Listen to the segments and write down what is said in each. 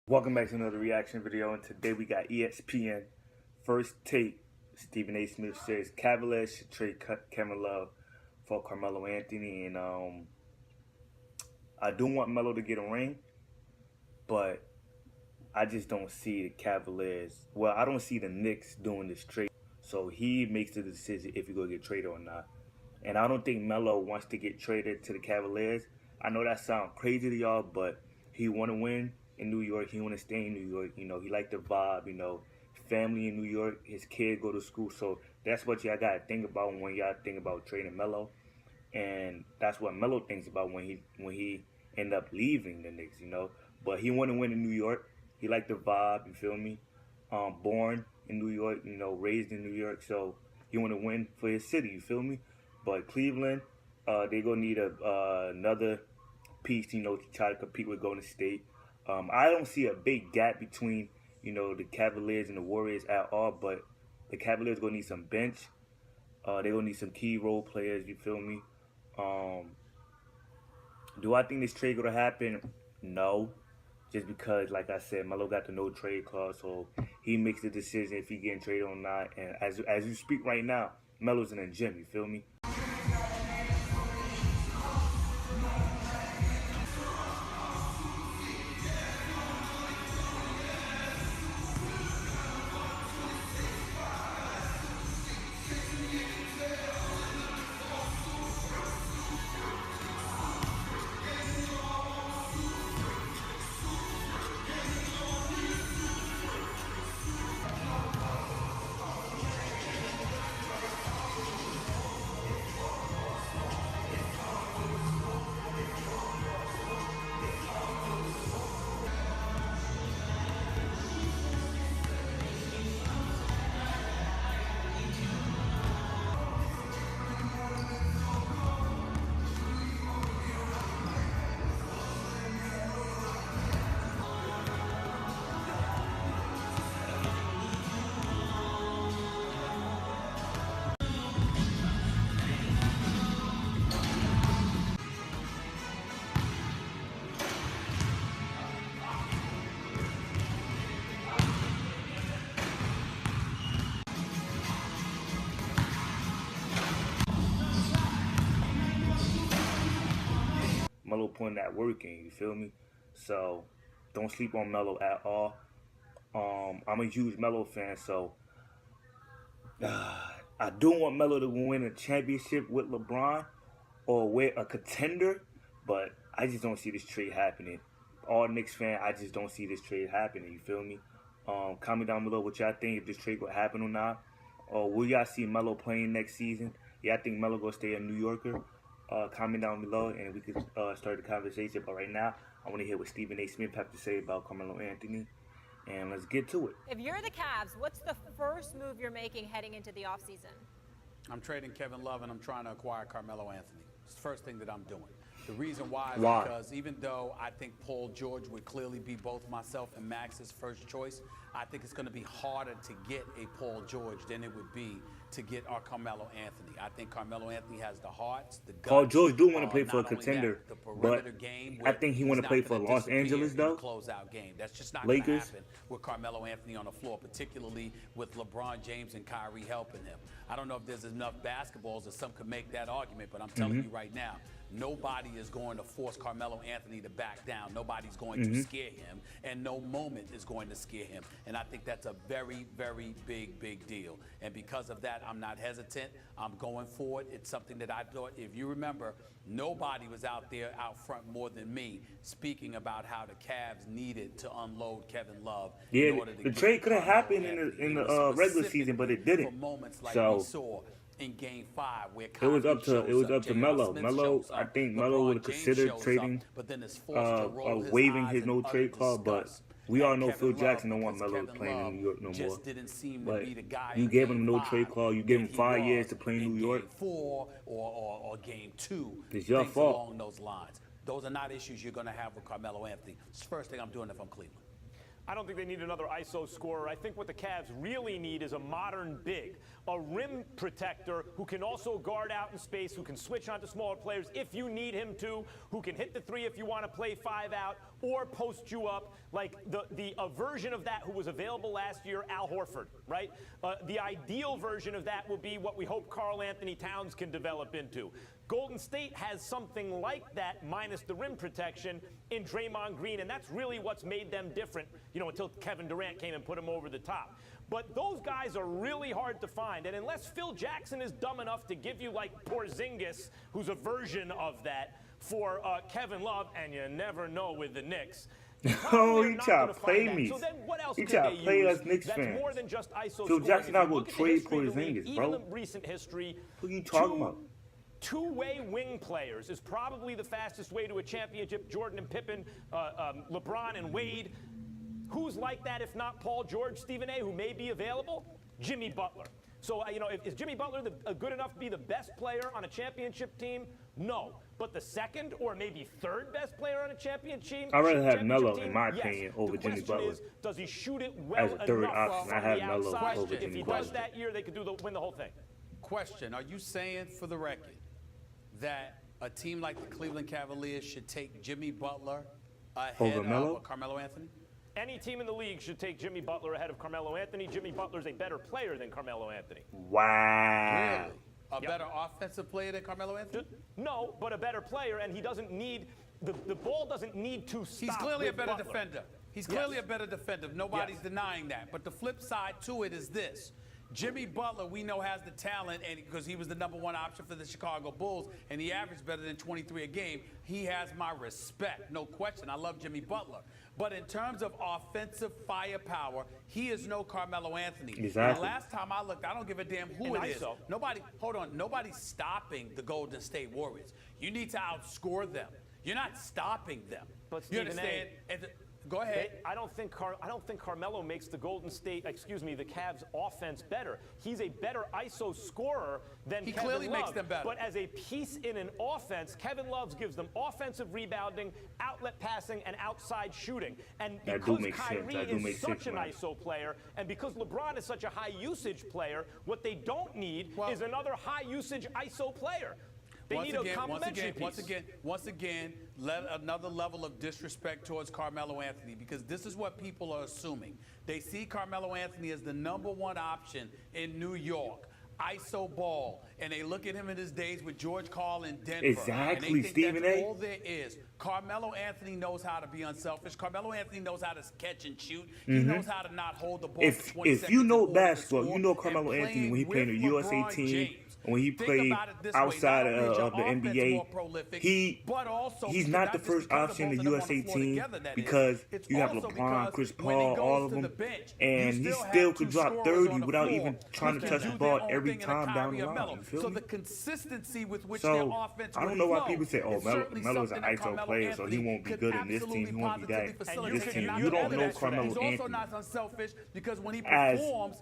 Welcome back to another reaction video, and today we got ESPN First Take. Stephen A. Smith says Cavaliers should trade Kevin Love for Carmelo Anthony, and I do want Melo to get a ring, but I just don't see the Cavaliers. Well, I don't see the Knicks doing this trade, so he makes the decision if he's gonna get traded or not. And I don't think Melo wants to get traded to the Cavaliers. I know that sounds crazy to y'all, but he want to win in New York. He want to stay in New York. You know, he like the vibe. You know, family in New York. His kid go to school. So that's what y'all got to think about when y'all think about trading Melo. And that's what Melo thinks about when he end up leaving the Knicks, you know. But he want to win in New York. He like the vibe, you feel me? Born in New York, you know, raised in New York. So he want to win for his city, you feel me? But Cleveland, they gonna need another piece, you know, to try to compete with Golden State. I don't see a big gap between, you know, the Cavaliers and the Warriors at all, but the Cavaliers gonna need some bench. They gonna need some key role players, you feel me? Do I think this trade gonna happen? No. Just because, like I said, Melo got the no trade clause, so he makes the decision if he getting traded or not. And as you speak right now, Melo's in the gym, you feel me? Melo putting that work in, you feel me? So don't sleep on Melo at all. I'm a huge Melo fan, so I do want Melo to win a championship with LeBron or with a contender, but I just don't see this trade happening. All Knicks fan, I just don't see this trade happening, you feel me? Comment down below what y'all think, if this trade will happen or not. Or will y'all see Melo playing next season? Yeah, I think Melo gonna stay a New Yorker. Comment down below and we could start the conversation. But right now, I want to hear what Stephen A. Smith have to say about Carmelo Anthony. And let's get to it. If you're the Cavs, what's the first move you're making heading into the offseason? I'm trading Kevin Love and I'm trying to acquire Carmelo Anthony. It's the first thing that I'm doing. The reason why is because even though I think Paul George would clearly be both myself and Max's first choice, I think it's going to be harder to get a Paul George than it would be to get our Carmelo Anthony. I think Carmelo Anthony has the hearts, the guts. Paul George do want to play for a contender, but I think he want to play for Los Angeles though. Closeout game. That's just not going to happen with Carmelo Anthony on the floor, particularly with LeBron James and Kyrie helping him. I don't know if there's enough basketballs that some could make that argument, but I'm telling you right now, nobody is going to force Carmelo Anthony to back down. Nobody's going to scare him, and no moment is going to scare him. And I think that's a very, very big deal. And because of that, I'm not hesitant. I'm going for it. It's something that I thought, if you remember, nobody was out there out front more than me speaking about how the Cavs needed to unload Kevin Love. Yeah, the trade could have happened in the regular season, but it didn't. For moments like so we saw in Game 5, where it was up to Melo. Melo, I think Melo would consider trading, waiving his no trade clause, but we all know Phil Jackson don't want Melo playing in New York no more. But you gave him no trade clause. You gave him 5 years to play in New York. Game 4 or Game 2. It's your fault. Along those lines. Those are not issues you're going to have with Carmelo Anthony. It's the first thing I'm doing if I'm Cleveland. I don't think they need another ISO scorer. I think what the Cavs really need is a modern big, a rim protector who can also guard out in space, who can switch onto smaller players if you need him to, who can hit the three if you want to play 5 out, or post you up like a version of that who was available last year, Al Horford, right? The ideal version of that will be what we hope Karl Anthony Towns can develop into. Golden State has something like that minus the rim protection in Draymond Green, and that's really what's made them different, until Kevin Durant came and put him over the top. But those guys are really hard to find, and unless Phil Jackson is dumb enough to give you like Porzingis, who's a version of that, for Kevin Love, and you never know with the Knicks. Oh, he trying to play me. So then what else he could trying they to play use us Knicks that's fans. more than just ISO Phil Jackson not going to trade Porzingis, bro. Even the recent history. Who you talking about? Two-way wing players is probably the fastest way to a championship. Jordan and Pippen, LeBron and Wade. Who's like that if not Paul George, Stephen A., who may be available? Jimmy Butler. So, is Jimmy Butler good enough to be the best player on a championship team? No. But the second or maybe third best player on a championship team? I'd rather have Melo, team? in my Yes. opinion, over Jimmy The question Butler. is, does he shoot it well As a third enough option, from I have the Melo outside? over If Jimmy he Butler. does that year, they could win the whole thing. Question, are you saying for the record that a team like the Cleveland Cavaliers should take Jimmy Butler ahead Over Melo? of Carmelo Anthony? Any team in the league should take Jimmy Butler ahead of Carmelo Anthony. Jimmy Butler's a better player than Carmelo Anthony. Wow. Really? A better offensive player than Carmelo Anthony? No, but a better player, and he doesn't need the ball doesn't need to stop. He's clearly a with better Butler. defender. He's clearly Yes. a better defender. Nobody's Yes. denying that. But the flip side to it is this. Jimmy Butler, we know, has the talent, and because he was the #1 option for the Chicago Bulls, and he averaged better than 23 a game, he has my respect, no question. I love Jimmy Butler. But in terms of offensive firepower, he is no Carmelo Anthony. Exactly. The last time I looked, I don't give a damn who And it is. ISO. Nobody's stopping the Golden State Warriors. You need to outscore them. You're not stopping them. But You Stephen A., understand? Go ahead. I don't think Carmelo makes the the Cavs offense better. He's a better ISO scorer than He Kevin clearly Love. makes them better. But as a piece in an offense, Kevin Love gives them offensive rebounding, outlet passing, and outside shooting. And That do because make sense. Kyrie That do make is such sense, an man. ISO player, and because LeBron is such a high usage player, what they don't need is another high usage ISO player. They need a complementary piece. Once again, let another level of disrespect towards Carmelo Anthony, because this is what people are assuming. They see Carmelo Anthony as the #1 option in New York, ISO ball, and they look at him in his days with George Karl in Denver. Exactly, and they think Stephen that's A. all there is. Carmelo Anthony knows how to be unselfish. Carmelo Anthony knows how to catch and shoot. He knows how to not hold the ball for 20 If seconds you know in order to basketball, score. you know And Carmelo Anthony when he played in with the USA LeBron team, James, when he think played about it this way, outside not only is your of the offense NBA, more prolific, he's but also not not the just first because of option in both the of them on USA the floor team together, that is. because It's you have also LeBron, because Chris when he Paul, goes all of to them, the bench, and you he still still have could two drop scorers 30 on the without floor even trying who to can touch the do ball their own every thing in a time down Kyrie the or line. Melo. You feel So me? the consistency with which So, their offense I don't would know why flow people say, oh, is certainly Melo's an something that ISO Carmelo player, so he Anthony won't be could good in this team, he absolutely won't be that positively in this facilitate. team. Not You don't only know that, Carmelo he's also Anthony not unselfish because when he as performs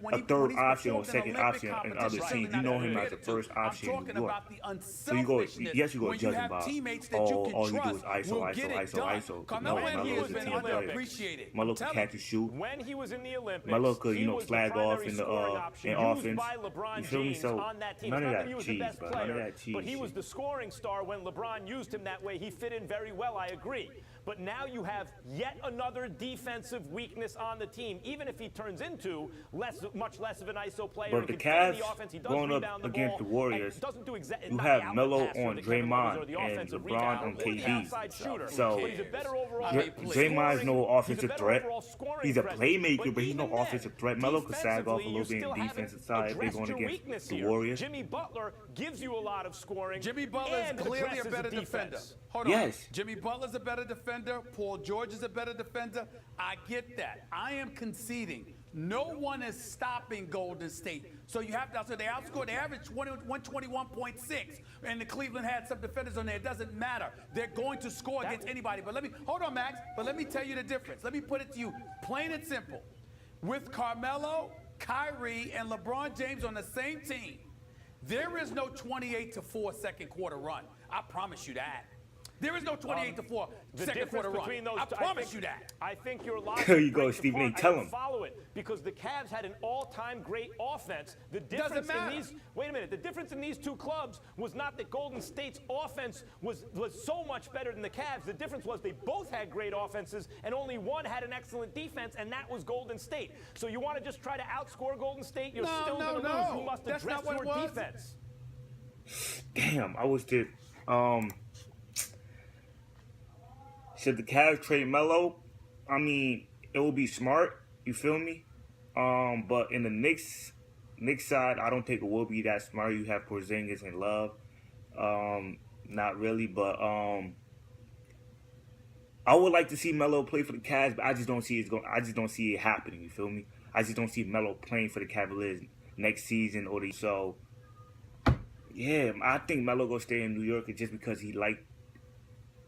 when a third he's option or performed in second Olympic option in other competition, teams. You not know him as related a to. first option I'm in talking New York. about the So you go, unselfishness yes, you go when judge you him have by teammates that all you you can do is trust ISO, will ISO, get it ISO, done. ISO. Carmelo No, Anthony Melo was is a very team player. underappreciated. Melo can catch and shoot. When he was in the Olympics, Melo could, he was flag the off primary in the scoring option in used offense. by LeBron You feel me? James So on that team. none It's of not that he was cheese, the best bro. player, None of that cheese but he was shit. the scoring star when LeBron used him that way. He fit in very well, I agree. But now you have yet another defensive weakness on the team. Even if he turns into much less of an ISO player, But he the can fit in Cavs the offense, he does going up rebound the against ball, the Warriors, and doesn't do you not have the outlet Melo passer on that Kevin Love is, or Draymond the and offensive LeBron rebound, on or the KD. outside shooter. So, But he's a better overall Draymond is no offensive threat. He's a presence. playmaker, but he's no even then, offensive threat. Melo could sag off a little bit in defensively, you defensive still side if they're haven't going addressed your against weakness the here. Warriors. Jimmy Butler gives you a lot of scoring. Jimmy Butler is and clearly a addresses better the defender. defense. Hold on. Yes. Jimmy Butler's a better defender. Paul George is a better defender. I get that. I am conceding. No one is stopping Golden State. So you have to, so they outscored, they averaged 121.6, and the Cleveland had some defenders on there. It doesn't matter. They're going to score against anybody. But hold on, Max, but let me tell you the difference. Let me put it to you plain and simple. With Carmelo, Kyrie, and LeBron James on the same team, there is no 28-4 second quarter run. I promise you that. There is no 28-4 The second difference quarter run. between those I two, promise you that. I think your logic. There you go, breaks Stephen A. apart. Tell I don't him. follow it because the Cavs had an all-time great offense. The difference matter. in these. Wait a minute. The difference in these two clubs was not that Golden State's offense was so much better than the Cavs. The difference was they both had great offenses, and only one had an excellent defense, and that was Golden State. So you want to just try to outscore Golden State? You're still going to lose. You must That's address not what your it was. defense. Damn, I was just should the Cavs trade Melo? I mean, it would be smart. You feel me? But in the Knicks side, I don't think it will be that smart. You have Porzingis and Love. Not really, but I would like to see Melo play for the Cavs, but I just don't see it happening. You feel me? I just don't see Melo playing for the Cavaliers next season or so. Yeah, I think Melo gonna stay in New York just because he liked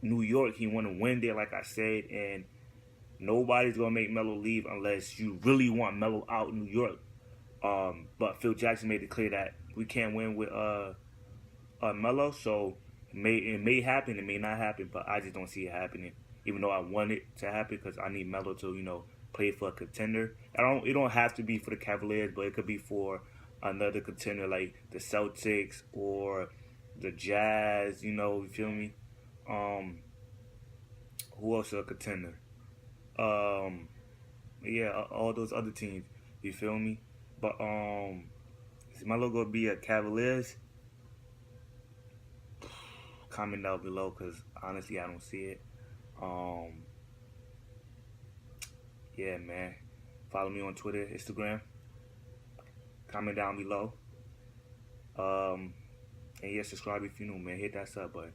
New York. He want to win there, like I said, and nobody's gonna make Melo leave unless you really want Melo out in New York. But Phil Jackson made it clear that we can't win with Melo, so it may happen, it may not happen, but I just don't see it happening. Even though I want it to happen because I need Melo to play for a contender. It don't have to be for the Cavaliers, but it could be for another contender like the Celtics or the Jazz. You feel me? Who else is a contender? Yeah, all those other teams. You feel me? But is Melo gonna be a Cavaliers? Comment down below, cause honestly I don't see it. Yeah, man. Follow me on Twitter, Instagram. Comment down below. And yeah, subscribe if you're new, man. Hit that sub button.